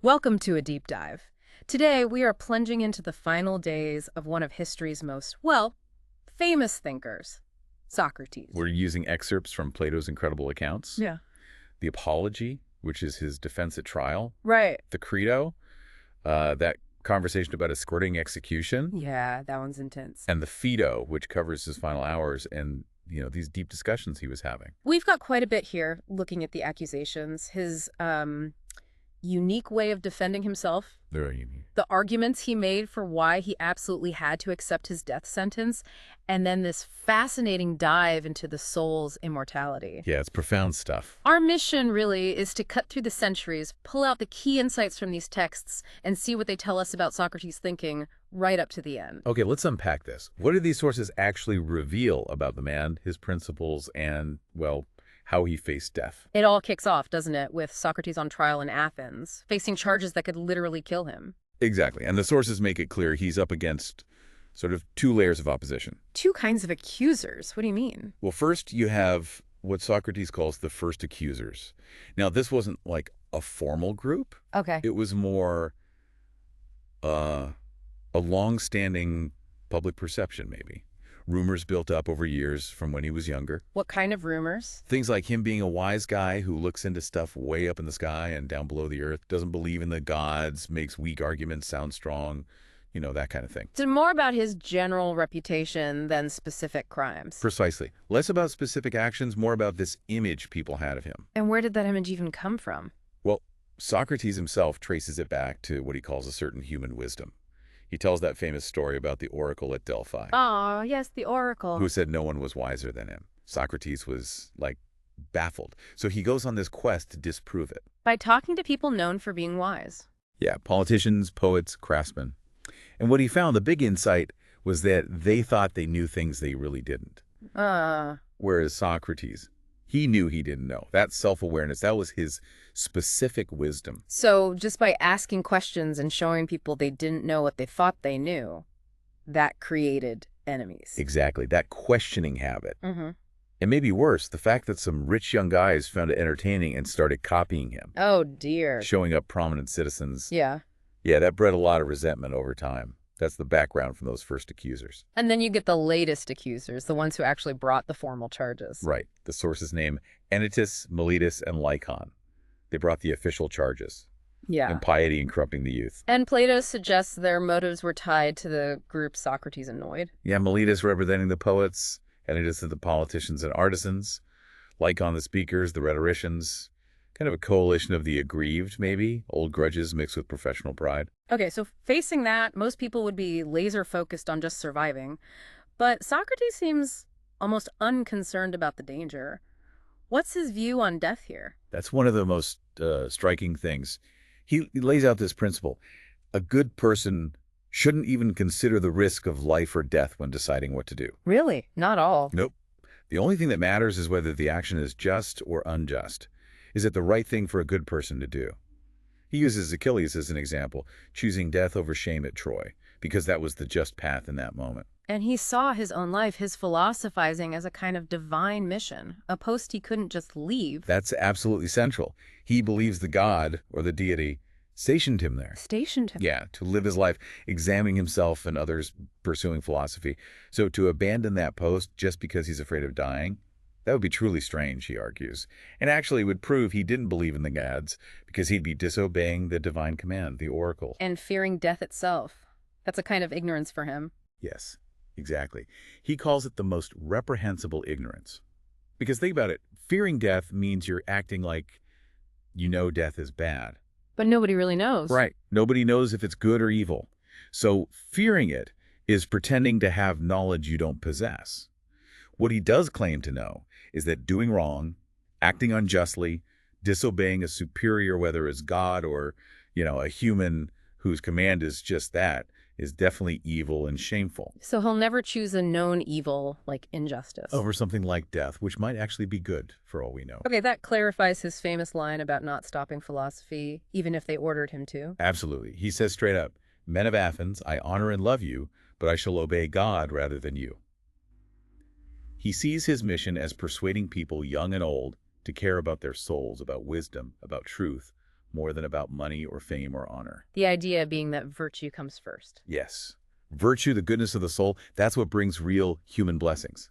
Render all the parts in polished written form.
Welcome to a deep dive. Today, we are plunging into the final days of one of history's most, well, famous thinkers, Socrates. We're using excerpts from Plato's incredible accounts. Yeah. The Apology, which is his defense at trial. Right. The Crito, that conversation about escorting execution. Yeah, that one's intense. And the Phaedo, which covers his final hours and, these deep discussions he was having. We've got quite a bit here looking at the accusations, his unique way of defending himself, Very unique. the arguments he made for why he absolutely had to accept his death sentence, and then this fascinating dive into the soul's immortality. Yeah, it's profound stuff. Our mission, really, is to cut through the centuries, pull out the key insights from these texts, and see what they tell us about Socrates' thinking right up to the end. Okay, let's unpack this. What do these sources actually reveal about the man, his principles, and, well, how he faced death? It all kicks off, doesn't it, with Socrates on trial in Athens, facing charges that could literally kill him. Exactly. And the sources make it clear he's up against sort of two layers of opposition. Two kinds of accusers. What do you mean? Well, first you have what Socrates calls the first accusers. Now, this wasn't like a formal group. Okay. It was more a long-standing public perception, maybe. Rumors built up over years from when he was younger. What kind of rumors? Things like him being a wise guy who looks into stuff way up in the sky and down below the earth, doesn't believe in the gods, makes weak arguments sound strong, that kind of thing. So more about his general reputation than specific crimes. Precisely. Less about specific actions, more about this image people had of him. And where did that image even come from? Well, Socrates himself traces it back to what he calls a certain human wisdom. He tells that famous story about the Oracle at Delphi. Oh, yes, the Oracle. Who said no one was wiser than him. Socrates was, baffled. So he goes on this quest to disprove it. By talking to people known for being wise. Yeah, politicians, poets, craftsmen. And what he found, the big insight, was that they thought they knew things they really didn't. Whereas Socrates, he knew he didn't know. That self-awareness, that was his specific wisdom. So just by asking questions and showing people they didn't know what they thought they knew, that created enemies. Exactly, that questioning habit. Mm-hmm. And maybe worse, the fact that some rich young guys found it entertaining and started copying him. Oh, dear. Showing up prominent citizens. Yeah. Yeah, that bred a lot of resentment over time. That's the background from those first accusers. And then you get the latest accusers, the ones who actually brought the formal charges. Right. The sources name Anytus, Miletus, and Lycon. They brought the official charges. Yeah. Impiety and corrupting the youth. And Plato suggests their motives were tied to the group Socrates annoyed. Yeah, Miletus representing the poets, Anytus the politicians and artisans, Lycon the speakers, the rhetoricians. Kind of a coalition of the aggrieved, maybe. Old grudges mixed with professional pride. Okay, so facing that, most people would be laser focused on just surviving. But Socrates seems almost unconcerned about the danger. What's his view on death here? That's one of the most striking things. He lays out this principle. A good person shouldn't even consider the risk of life or death when deciding what to do. Really? Not all. Nope. The only thing that matters is whether the action is just or unjust. Is it the right thing for a good person to do? He uses Achilles as an example, choosing death over shame at Troy, because that was the just path in that moment. And he saw his own life, his philosophizing, as a kind of divine mission, a post he couldn't just leave. That's absolutely central. He believes the god, or the deity, stationed him there. Stationed him. Yeah, to live his life, examining himself and others pursuing philosophy. So to abandon that post just because he's afraid of dying, that would be truly strange, he argues, and actually would prove he didn't believe in the gods because he'd be disobeying the divine command, the oracle. And fearing death itself. That's a kind of ignorance for him. Yes, exactly. He calls it the most reprehensible ignorance. Because think about it, fearing death means you're acting like you know death is bad. But nobody really knows. Right. Nobody knows if it's good or evil. So fearing it is pretending to have knowledge you don't possess. What he does claim to know is that doing wrong, acting unjustly, disobeying a superior, whether it's God or, a human whose command is just that, is definitely evil and shameful. So he'll never choose a known evil like injustice. Over something like death, which might actually be good, for all we know. Okay, that clarifies his famous line about not stopping philosophy, even if they ordered him to. Absolutely. He says straight up, "Men of Athens, I honor and love you, but I shall obey God rather than you." He sees his mission as persuading people young and old to care about their souls, about wisdom, about truth, more than about money or fame or honor. The idea being that virtue comes first. Yes. Virtue, the goodness of the soul, that's what brings real human blessings,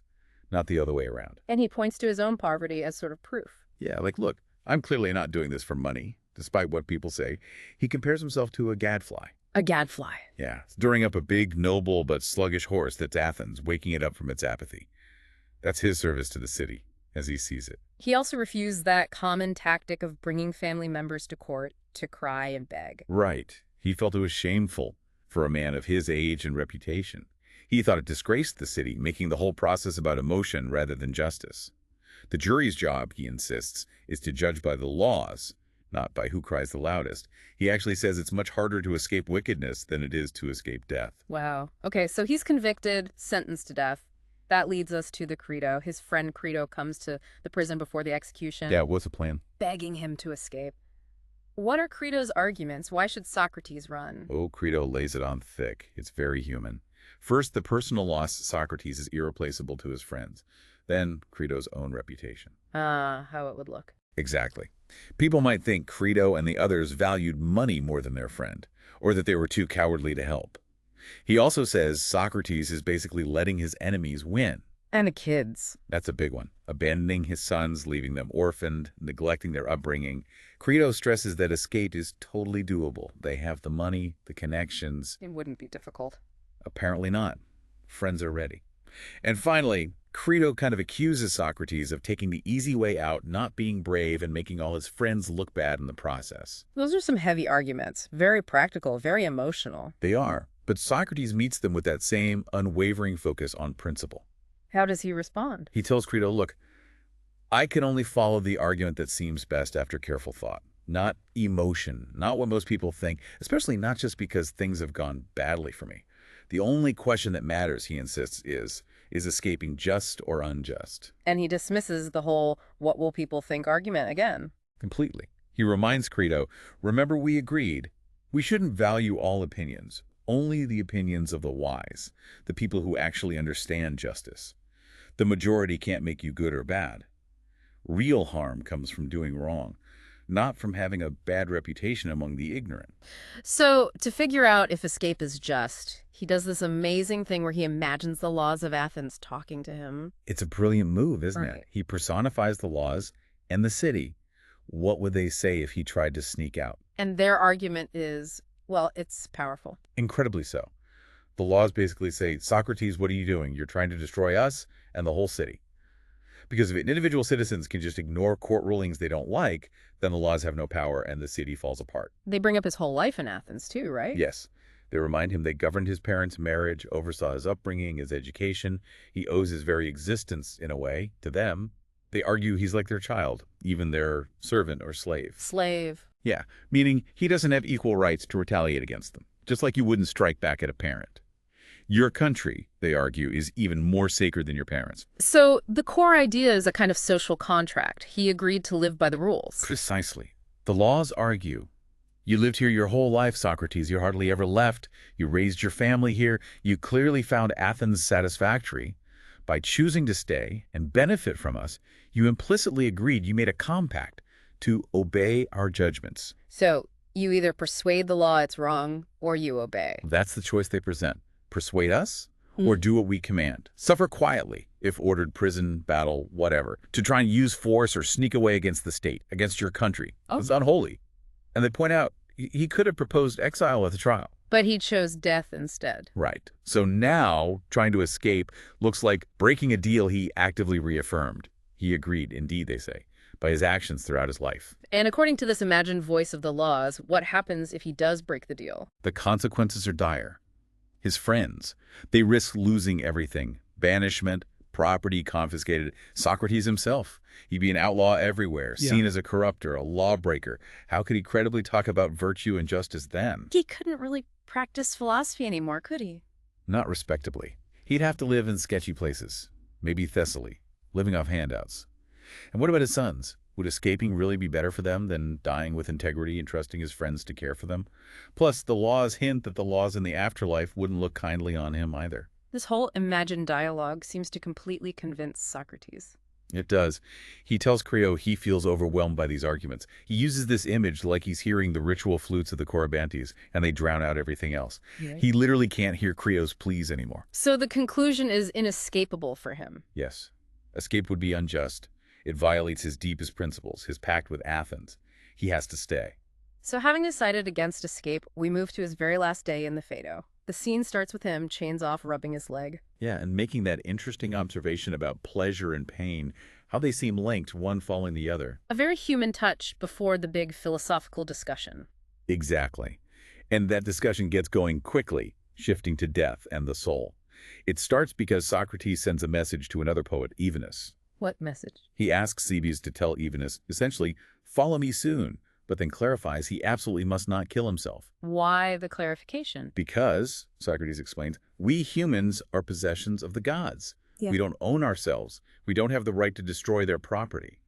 not the other way around. And he points to his own poverty as sort of proof. Yeah, like, look, I'm clearly not doing this for money, despite what people say. He compares himself to a gadfly. A gadfly. Yeah, stirring up a big, noble, but sluggish horse that's Athens, waking it up from its apathy. That's his service to the city, as he sees it. He also refused that common tactic of bringing family members to court to cry and beg. Right. He felt it was shameful for a man of his age and reputation. He thought it disgraced the city, making the whole process about emotion rather than justice. The jury's job, he insists, is to judge by the laws, not by who cries the loudest. He actually says it's much harder to escape wickedness than it is to escape death. Wow. Okay, so he's convicted, sentenced to death. That leads us to the Crito. His friend Crito comes to the prison before the execution. Yeah, what's the plan? Begging him to escape. What are Crito's arguments? Why should Socrates run? Oh, Crito lays it on thick. It's very human. First, the personal loss Socrates is irreplaceable to his friends. Then, Crito's own reputation. How it would look. Exactly. People might think Crito and the others valued money more than their friend, or that they were too cowardly to help. He also says Socrates is basically letting his enemies win. And the kids. That's a big one. Abandoning his sons, leaving them orphaned, neglecting their upbringing. Crito stresses that escape is totally doable. They have the money, the connections. It wouldn't be difficult. Apparently not. Friends are ready. And finally, Crito kind of accuses Socrates of taking the easy way out, not being brave, and making all his friends look bad in the process. Those are some heavy arguments. Very practical, very emotional. They are, but Socrates meets them with that same unwavering focus on principle. How does he respond? He tells Crito, look, I can only follow the argument that seems best after careful thought, not emotion, not what most people think, especially not just because things have gone badly for me. The only question that matters, he insists, is escaping just or unjust? And he dismisses the whole what will people think argument again. Completely. He reminds Crito, remember we agreed, we shouldn't value all opinions, only the opinions of the wise, the people who actually understand justice. The majority can't make you good or bad. Real harm comes from doing wrong, not from having a bad reputation among the ignorant. So, to figure out if escape is just, he does this amazing thing where he imagines the laws of Athens talking to him. It's a brilliant move, isn't Right. it? He personifies the laws and the city. What would they say if he tried to sneak out? And their argument is, well, it's powerful. Incredibly so. The laws basically say, Socrates, what are you doing? You're trying to destroy us and the whole city. Because if individual citizens can just ignore court rulings they don't like, then the laws have no power and the city falls apart. They bring up his whole life in Athens, too, right? Yes. They remind him they governed his parents' marriage, oversaw his upbringing, his education. He owes his very existence, in a way, to them. They argue he's like their child, even their servant or slave. Slave. Yeah, meaning he doesn't have equal rights to retaliate against them, just like you wouldn't strike back at a parent. Your country, they argue, is even more sacred than your parents. So the core idea is a kind of social contract. He agreed to live by the rules. Precisely. The laws argue. You lived here your whole life, Socrates. You hardly ever left. You raised your family here. You clearly found Athens satisfactory. By choosing to stay and benefit from us, you implicitly agreed, you made a compact to obey our judgments. So you either persuade the law it's wrong, or you obey. That's the choice they present. Persuade us or do what we command. Suffer quietly, if ordered prison, battle, whatever. To try and use force or sneak away against the state, against your country. It's unholy. And they point out, he could have proposed exile at the trial. But he chose death instead. Right. So now, trying to escape looks like breaking a deal he actively reaffirmed. He agreed, indeed, they say, by his actions throughout his life. And according to this imagined voice of the laws, what happens if he does break the deal? The consequences are dire. His friends, they risk losing everything. Banishment, property confiscated. Socrates himself, he'd be an outlaw everywhere, seen as a corrupter, a lawbreaker. How could he credibly talk about virtue and justice then? He couldn't really practice philosophy anymore, could he? Not respectably. He'd have to live in sketchy places, maybe Thessaly, living off handouts. And what about his sons? Would escaping really be better for them than dying with integrity and trusting his friends to care for them? Plus, the laws hint that the laws in the afterlife wouldn't look kindly on him either. This whole imagined dialogue seems to completely convince Socrates. It does. He tells Creo he feels overwhelmed by these arguments. He uses this image like he's hearing the ritual flutes of the Corybantes, and they drown out everything else. Right. He literally can't hear Creo's pleas anymore. So the conclusion is inescapable for him. Yes. Escape would be unjust. It violates his deepest principles, his pact with Athens. He has to stay. So having decided against escape, we move to his very last day in the Phaedo. The scene starts with him, chains off, rubbing his leg. Yeah, and making that interesting observation about pleasure and pain, how they seem linked, one following the other. A very human touch before the big philosophical discussion. Exactly. And that discussion gets going quickly, shifting to death and the soul. It starts because Socrates sends a message to another poet, Evenus. What message? He asks Cebes to tell Evenus, essentially, follow me soon, but then clarifies he absolutely must not kill himself. Why the clarification? Because, Socrates explains, we humans are possessions of the gods. Yeah. We don't own ourselves. We don't have the right to destroy their property.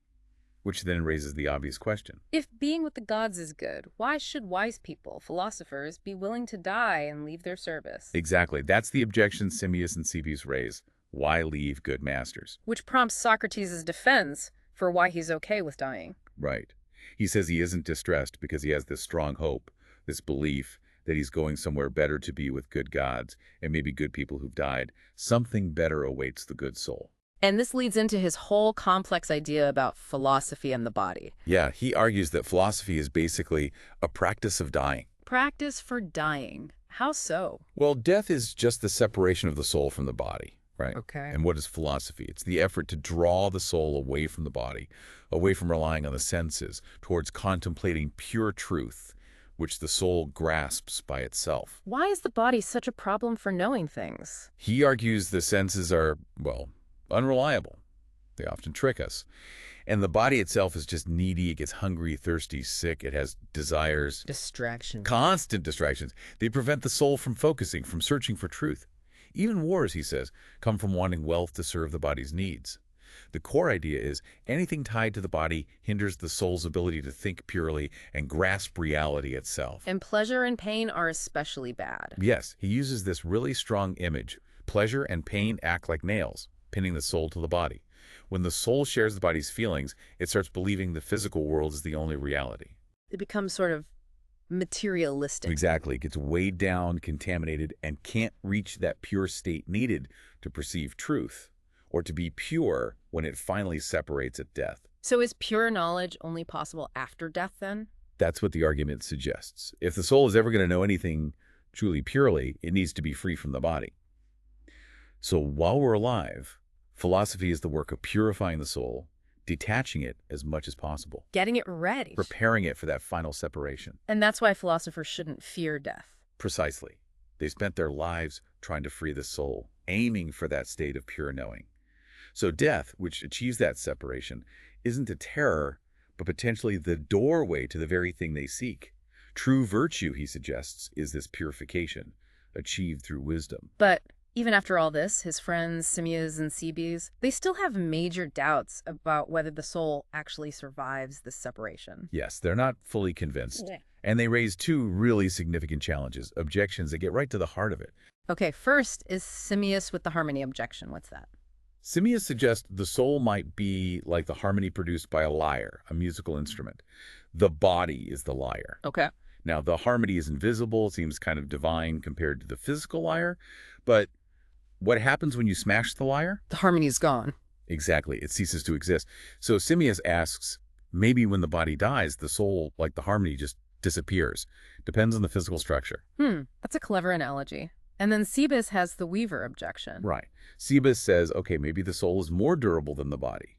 Which then raises the obvious question. If being with the gods is good, why should wise people, philosophers, be willing to die and leave their service? Exactly. That's the objection Simmias and Cebes raise. Why leave good masters? Which prompts Socrates' defense for why he's okay with dying. Right. He says he isn't distressed because he has this strong hope, this belief that he's going somewhere better to be with good gods and maybe good people who've died. Something better awaits the good soul. And this leads into his whole complex idea about philosophy and the body. Yeah, he argues that philosophy is basically a practice of dying. Practice for dying. How so? Well, death is just the separation of the soul from the body, right? Okay. And what is philosophy? It's the effort to draw the soul away from the body, away from relying on the senses, towards contemplating pure truth, which the soul grasps by itself. Why is the body such a problem for knowing things? He argues the senses are, well, unreliable. They often trick us. And the body itself is just needy. It gets hungry, thirsty, sick. It has desires. Distraction. Constant distractions. They prevent the soul from focusing, from searching for truth. Even wars, he says, come from wanting wealth to serve the body's needs. The core idea is anything tied to the body hinders the soul's ability to think purely and grasp reality itself. And pleasure and pain are especially bad. Yes, he uses this really strong image. Pleasure and pain act like nails, pinning the soul to the body. When the soul shares the body's feelings, it starts believing the physical world is the only reality. It becomes sort of materialistic. Exactly. It gets weighed down, contaminated, and can't reach that pure state needed to perceive truth, or to be pure when it finally separates at death. So is pure knowledge only possible after death then? That's what the argument suggests. If the soul is ever going to know anything truly purely, it needs to be free from the body. So while we're alive, philosophy is the work of purifying the soul, detaching it as much as possible, Getting it ready. preparing it for that final separation. And that's why philosophers shouldn't fear death. Precisely. They spent their lives trying to free the soul, aiming for that state of pure knowing. So death, which achieves that separation, isn't a terror, but potentially the doorway to the very thing they seek. True virtue, he suggests, is this purification, achieved through wisdom. But even after all this, his friends, Simmias and Cebes, they still have major doubts about whether the soul actually survives this separation. Yes, they're not fully convinced. And they raise two really significant challenges, objections that get right to the heart of it. Okay, first is Simmias with the harmony objection. What's that? Simmias suggests the soul might be like the harmony produced by a lyre, a musical instrument. The body is the lyre. Okay. Now, the harmony is invisible, seems kind of divine compared to the physical lyre, but what happens when you smash the lyre? The harmony is gone. Exactly, it ceases to exist. So Simmias asks, maybe when the body dies, the soul, like the harmony, just disappears. Depends on the physical structure. That's a clever analogy. And then Cebes has the weaver objection. Right. Cebes says, okay, maybe the soul is more durable than the body.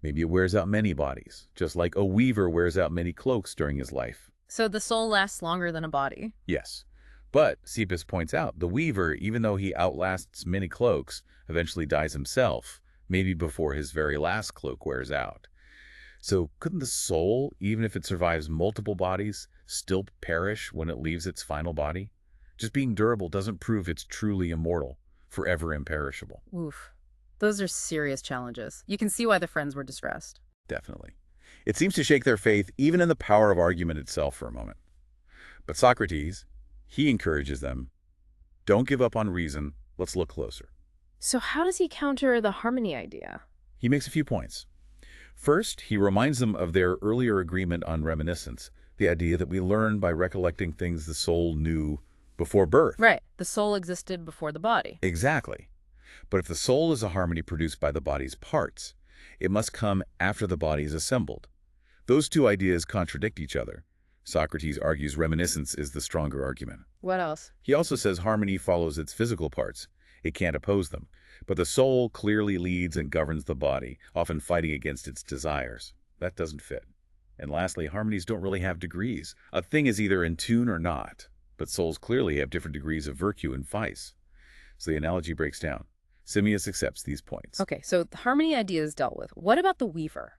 Maybe it wears out many bodies, just like a weaver wears out many cloaks during his life. So the soul lasts longer than a body. Yes. But, Cebes points out, the weaver, even though he outlasts many cloaks, eventually dies himself, maybe before his very last cloak wears out. So couldn't the soul, even if it survives multiple bodies, still perish when it leaves its final body? Just being durable doesn't prove it's truly immortal, forever imperishable. Oof. Those are serious challenges. You can see why the friends were distressed. Definitely. It seems to shake their faith even in the power of argument itself for a moment. But Socrates, he encourages them, don't give up on reason, let's look closer. So how does he counter the harmony idea? He makes a few points. First, he reminds them of their earlier agreement on reminiscence, the idea that we learn by recollecting things the soul knew before birth. Right. The soul existed before the body. Exactly. But if the soul is a harmony produced by the body's parts, it must come after the body is assembled. Those two ideas contradict each other. Socrates argues reminiscence is the stronger argument. What else? He also says harmony follows its physical parts. It can't oppose them. But the soul clearly leads and governs the body, often fighting against its desires. That doesn't fit. And lastly, harmonies don't really have degrees. A thing is either in tune or not. But souls clearly have different degrees of virtue and vice. So the analogy breaks down. Simmias accepts these points. Okay, so the harmony idea is dealt with. What about the weaver?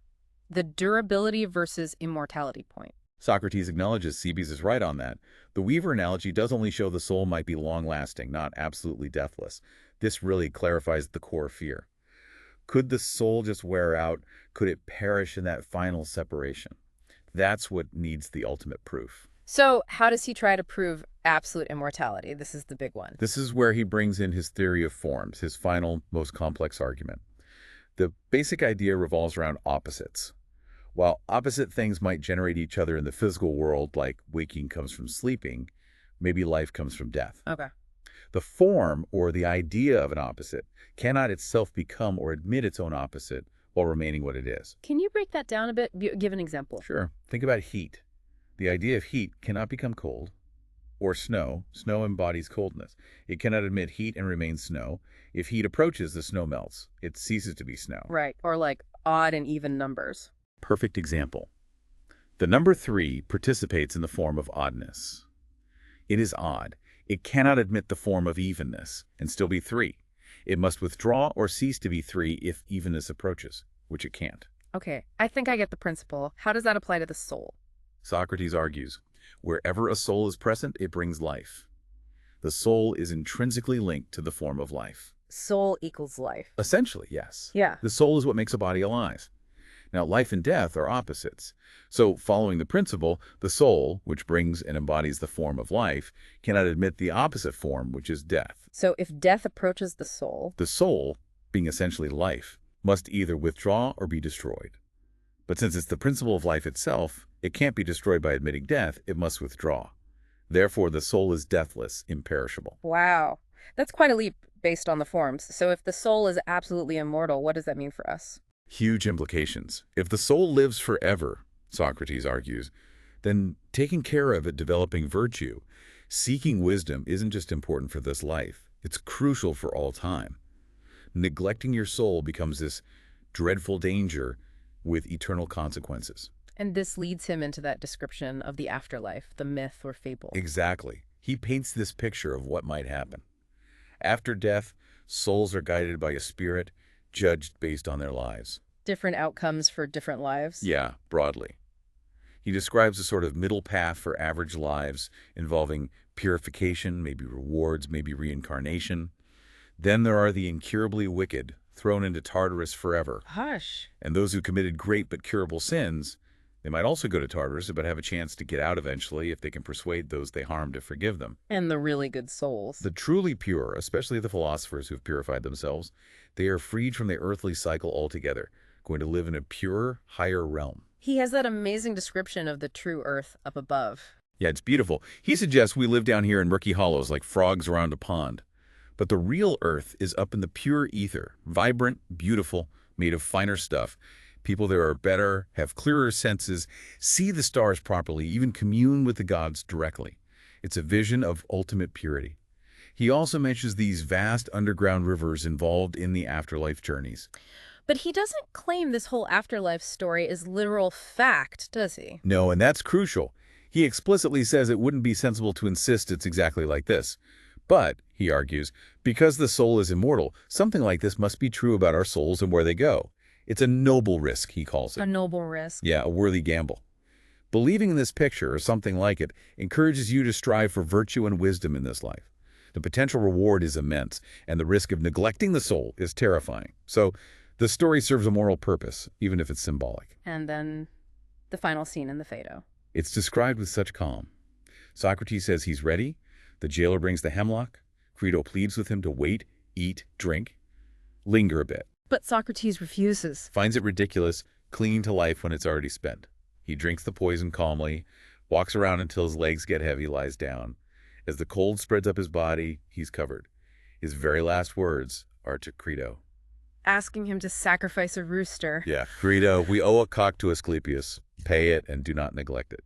The durability versus immortality point. Socrates acknowledges Cebes is right on that. The weaver analogy does only show the soul might be long-lasting, not absolutely deathless. This really clarifies the core fear. Could the soul just wear out? Could it perish in that final separation? That's what needs the ultimate proof. So how does he try to prove absolute immortality? This is the big one. This is where he brings in his theory of forms, his final, most complex argument. The basic idea revolves around opposites. While opposite things might generate each other in the physical world, like waking comes from sleeping, maybe life comes from death. Okay. The form, or the idea of an opposite, cannot itself become or admit its own opposite while remaining what it is. Can you break that down a bit? Give an example. Sure. Think about heat. The idea of heat cannot become cold. Or snow. Snow embodies coldness. It cannot admit heat and remain snow. If heat approaches, the snow melts. It ceases to be snow. Right. Or like odd and even numbers. Perfect example. The number 3 participates in the form of oddness. It is odd. It cannot admit the form of evenness and still be 3. It must withdraw or cease to be 3 if evenness approaches, which it can't. Okay, I think I get the principle. How does that apply to the soul? Socrates argues, wherever a soul is present, it brings life. The soul is intrinsically linked to the form of life. Soul equals life. Essentially, yes. Yeah. The soul is what makes a body alive. Now, life and death are opposites. So, following the principle, the soul, which brings and embodies the form of life, cannot admit the opposite form, which is death. So if death approaches the soul, being essentially life, must either withdraw or be destroyed. But since it's the principle of life itself, it can't be destroyed by admitting death, it must withdraw. Therefore, the soul is deathless, imperishable. Wow. That's quite a leap based on the forms. So if the soul is absolutely immortal, what does that mean for us? Huge implications. If the soul lives forever, Socrates argues, then taking care of it, developing virtue, seeking wisdom isn't just important for this life. It's crucial for all time. Neglecting your soul becomes this dreadful danger with eternal consequences. And this leads him into that description of the afterlife, the myth or fable. Exactly. He paints this picture of what might happen. After death, souls are guided by a spirit, judged based on their lives. Different outcomes for different lives? Yeah, broadly. He describes a sort of middle path for average lives involving purification, maybe rewards, maybe reincarnation. Then there are the incurably wicked, thrown into Tartarus forever. Hush. And those who committed great but curable sins, they might also go to Tartarus but have a chance to get out eventually if they can persuade those they harmed to forgive them. And the really good souls. The truly pure, especially the philosophers who've purified themselves, they are freed from the earthly cycle altogether, going to live in a purer, higher realm. He has that amazing description of the true earth up above. Yeah, it's beautiful. He suggests we live down here in murky hollows like frogs around a pond. But the real earth is up in the pure ether, vibrant, beautiful, made of finer stuff. People there are better, have clearer senses, see the stars properly, even commune with the gods directly. It's a vision of ultimate purity. He also mentions these vast underground rivers involved in the afterlife journeys. But he doesn't claim this whole afterlife story is literal fact, does he? No, and that's crucial. He explicitly says it wouldn't be sensible to insist it's exactly like this. But, he argues, because the soul is immortal, something like this must be true about our souls and where they go. It's a noble risk, he calls it. A noble risk. Yeah, a worthy gamble. Believing in this picture, or something like it, encourages you to strive for virtue and wisdom in this life. The potential reward is immense, and the risk of neglecting the soul is terrifying. So, the story serves a moral purpose, even if it's symbolic. And then the final scene in the Phaedo. It's described with such calm. Socrates says he's ready. The jailer brings the hemlock. Crito pleads with him to wait, eat, drink, linger a bit. But Socrates refuses. Finds it ridiculous, clinging to life when it's already spent. He drinks the poison calmly, walks around until his legs get heavy, lies down. As the cold spreads up his body, he's covered. His very last words are to Crito. Asking him to sacrifice a rooster. Yeah, Crito, we owe a cock to Asclepius. Pay it and do not neglect it.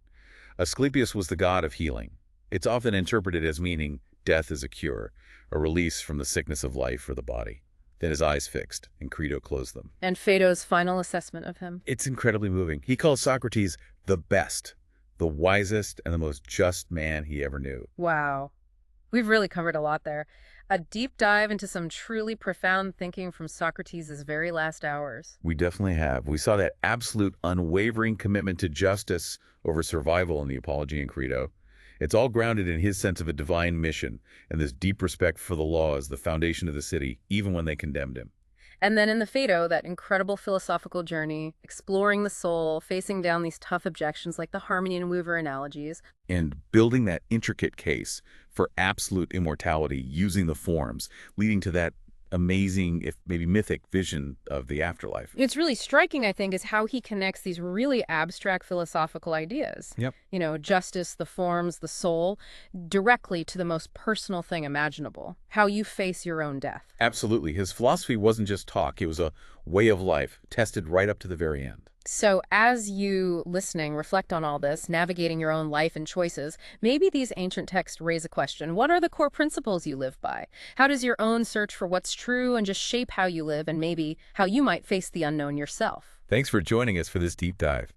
Asclepius was the god of healing. It's often interpreted as meaning death is a cure, a release from the sickness of life or the body. Then his eyes fixed, and Crito closed them. And Phaedo's final assessment of him. It's incredibly moving. He calls Socrates the best, the wisest, and the most just man he ever knew. Wow. We've really covered a lot there. A deep dive into some truly profound thinking from Socrates' very last hours. We definitely have. We saw that absolute unwavering commitment to justice over survival in the Apology and Crito. It's all grounded in his sense of a divine mission and this deep respect for the law as the foundation of the city, even when they condemned him. And then in the Phaedo, that incredible philosophical journey, exploring the soul, facing down these tough objections like the harmony and weaver analogies. And building that intricate case for absolute immortality using the forms, leading to that amazing, if maybe mythic, vision of the afterlife. It's really striking, I think, is how he connects these really abstract philosophical ideas. Yep. Justice, the forms, the soul, directly to the most personal thing imaginable, how you face your own death. Absolutely. His philosophy wasn't just talk. It was a way of life, tested right up to the very end. So as you, listening, reflect on all this, navigating your own life and choices, maybe these ancient texts raise a question. What are the core principles you live by? How does your own search for what's true and just shape how you live and maybe how you might face the unknown yourself? Thanks for joining us for this deep dive.